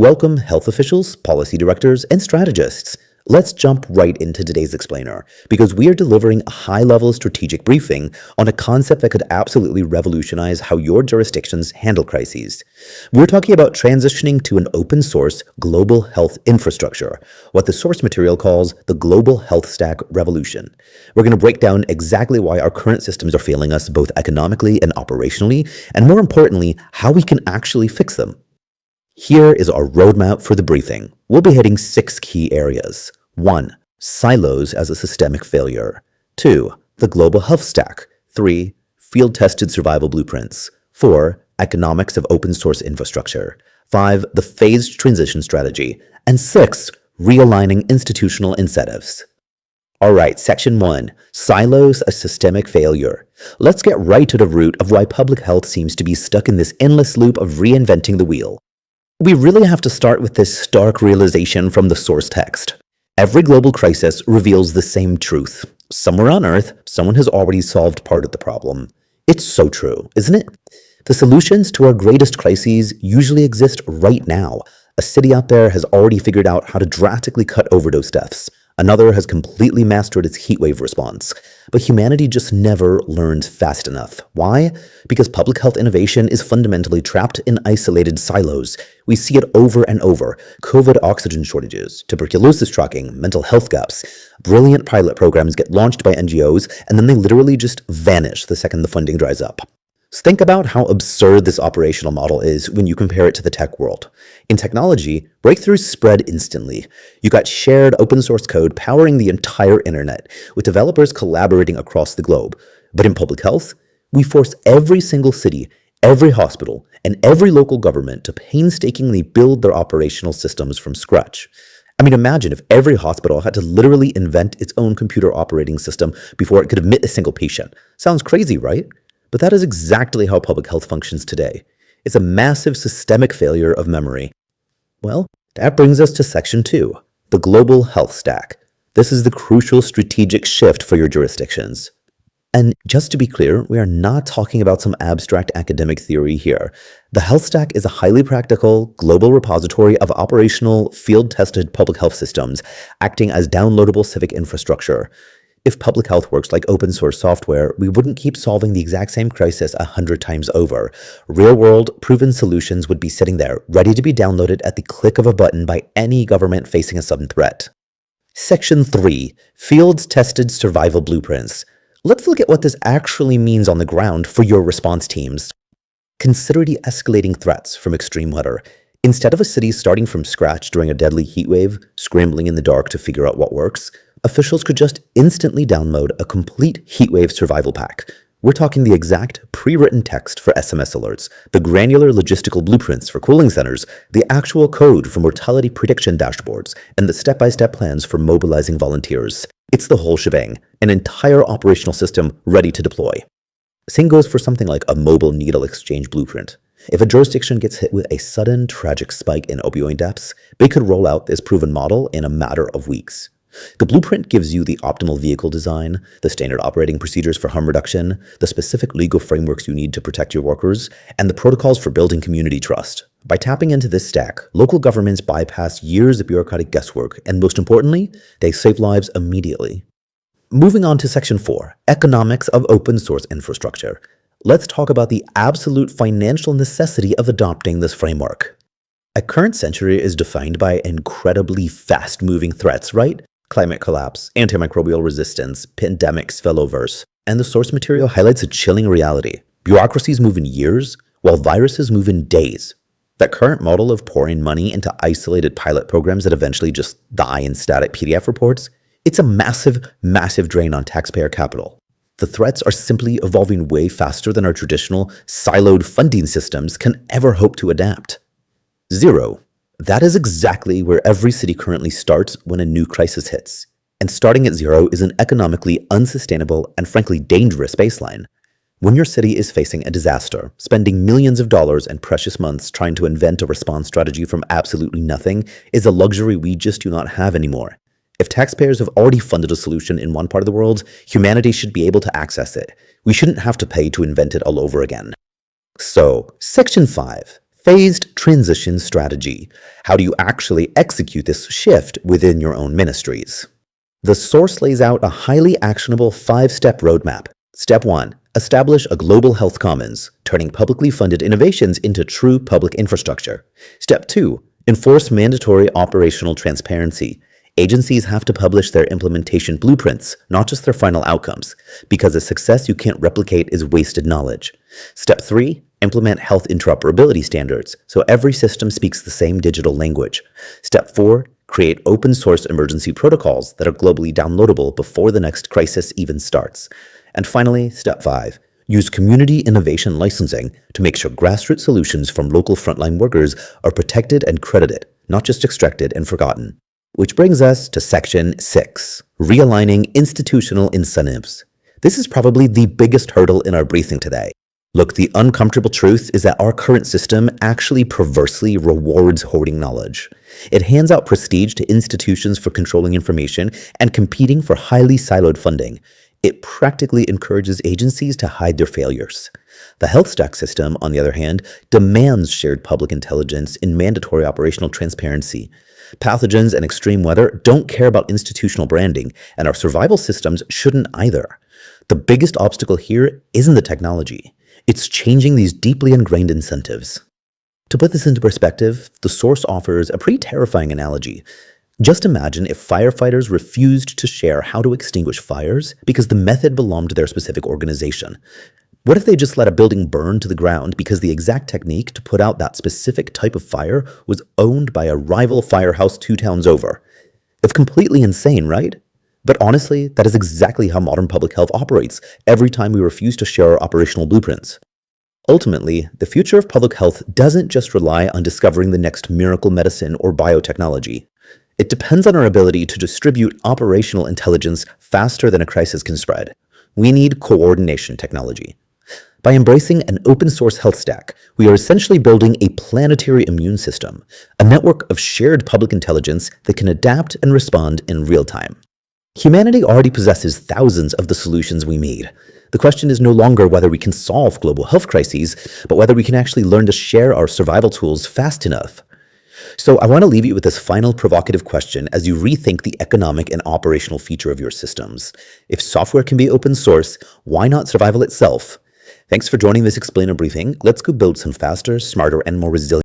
Welcome, health officials, policy directors, and strategists. Let's jump right into today's explainer, because we are delivering a high-level strategic briefing on a concept that could absolutely revolutionize how your jurisdictions handle crises. We're talking about transitioning to an open-source global health infrastructure, what the source material calls the global health stack revolution. We're going to break down exactly why our current systems are failing us both economically and operationally, and more importantly, how we can actually fix them. Here is our roadmap for the briefing. We'll be hitting 6 key areas. 1. Silos as a systemic failure. 2. The global health stack. 3. Field-tested survival blueprints. 4. Economics of open source infrastructure. 5. The phased transition strategy. And 6. Realigning institutional incentives. Alright, section 1. Silos as systemic failure. Let's get right to the root of why public health seems to be stuck in this endless loop of reinventing the wheel. We really have to start with this stark realization from the source text. Every global crisis reveals the same truth. Somewhere on Earth, someone has already solved part of the problem. It's so true, isn't it? The solutions to our greatest crises usually exist right now. A city out there has already figured out how to drastically cut overdose deaths. Another has completely mastered its heatwave response. But humanity just never learns fast enough. Why? Because public health innovation is fundamentally trapped in isolated silos. We see it over and over. COVID oxygen shortages, tuberculosis tracking, mental health gaps. Brilliant pilot programs get launched by NGOs, and then they literally just vanish the second the funding dries up. Think about how absurd this operational model is when you compare it to the tech world. In technology, breakthroughs spread instantly. You got shared open source code powering the entire internet, with developers collaborating across the globe. But in public health, we force every single city, every hospital, and every local government to painstakingly build their operational systems from scratch. I mean, imagine if every hospital had to literally invent its own computer operating system before it could admit a single patient. Sounds crazy, right? But that is exactly how public health functions today. It's a massive systemic failure of memory. Well, that brings us to section 2, the global health stack. This is the crucial strategic shift for your jurisdictions. And just to be clear, we are not talking about some abstract academic theory here. The health stack is a highly practical, global repository of operational, field-tested public health systems, acting as downloadable civic infrastructure. If public health works like open source software, we wouldn't keep solving the exact same crisis 100 times over. Real-world, proven solutions would be sitting there, ready to be downloaded at the click of a button by any government facing a sudden threat. Section 3. Field-tested survival blueprints. Let's look at what this actually means on the ground for your response teams. Consider the escalating threats from extreme weather. Instead of a city starting from scratch during a deadly heat wave, scrambling in the dark to figure out what works, officials could just instantly download a complete heatwave survival pack. We're talking the exact pre-written text for SMS alerts, the granular logistical blueprints for cooling centers, the actual code for mortality prediction dashboards, and the step-by-step plans for mobilizing volunteers. It's the whole shebang, an entire operational system ready to deploy. Same goes for something like a mobile needle exchange blueprint. If a jurisdiction gets hit with a sudden tragic spike in opioid deaths, they could roll out this proven model in a matter of weeks. The blueprint gives you the optimal vehicle design, the standard operating procedures for harm reduction, the specific legal frameworks you need to protect your workers, and the protocols for building community trust. By tapping into this stack, local governments bypass years of bureaucratic guesswork, and most importantly, they save lives immediately. Moving on to section 4, economics of open source infrastructure. Let's talk about the absolute financial necessity of adopting this framework. A current century is defined by incredibly fast-moving threats, right? Climate collapse, antimicrobial resistance, pandemics, spillovers. And the source material highlights a chilling reality. Bureaucracies move in years, while viruses move in days. That current model of pouring money into isolated pilot programs that eventually just die in static PDF reports, it's a massive, massive drain on taxpayer capital. The threats are simply evolving way faster than our traditional, siloed funding systems can ever hope to adapt. 0. That is exactly where every city currently starts when a new crisis hits. And starting at 0 is an economically unsustainable and frankly dangerous baseline. When your city is facing a disaster, spending millions of dollars and precious months trying to invent a response strategy from absolutely nothing is a luxury we just do not have anymore. If taxpayers have already funded a solution in one part of the world, humanity should be able to access it. We shouldn't have to pay to invent it all over again. So, Section 5. Phased transition strategy. How do you actually execute this shift within your own ministries? The source lays out a highly actionable 5-step roadmap. Step 1. Establish a global health commons, turning publicly funded innovations into true public infrastructure. Step 2. Enforce mandatory operational transparency. Agencies have to publish their implementation blueprints, not just their final outcomes, because a success you can't replicate is wasted knowledge. Step 3. Implement health interoperability standards, so every system speaks the same digital language. Step 4. Create open source emergency protocols that are globally downloadable before the next crisis even starts. And finally, Step 5. Use community innovation licensing to make sure grassroots solutions from local frontline workers are protected and credited, not just extracted and forgotten. Which brings us to Section 6, realigning institutional incentives. This is probably the biggest hurdle in our briefing today. Look, the uncomfortable truth is that our current system actually perversely rewards hoarding knowledge. It hands out prestige to institutions for controlling information and competing for highly siloed funding. It practically encourages agencies to hide their failures. The health stack system, on the other hand, demands shared public intelligence in mandatory operational transparency. Pathogens and extreme weather don't care about institutional branding, and our survival systems shouldn't either. The biggest obstacle here isn't the technology. It's changing these deeply ingrained incentives. To put this into perspective, the source offers a pretty terrifying analogy. Just imagine if firefighters refused to share how to extinguish fires because the method belonged to their specific organization. What if they just let a building burn to the ground because the exact technique to put out that specific type of fire was owned by a rival firehouse 2 towns over? It's completely insane, right? But honestly, that is exactly how modern public health operates every time we refuse to share our operational blueprints. Ultimately, the future of public health doesn't just rely on discovering the next miracle medicine or biotechnology. It depends on our ability to distribute operational intelligence faster than a crisis can spread. We need coordination technology. By embracing an open source health stack, we are essentially building a planetary immune system, a network of shared public intelligence that can adapt and respond in real time. Humanity already possesses thousands of the solutions we need. The question is no longer whether we can solve global health crises, but whether we can actually learn to share our survival tools fast enough. So I want to leave you with this final provocative question as you rethink the economic and operational future of your systems. If software can be open source, why not survival itself? Thanks for joining this explainer briefing. Let's go build some faster, smarter, and more resilient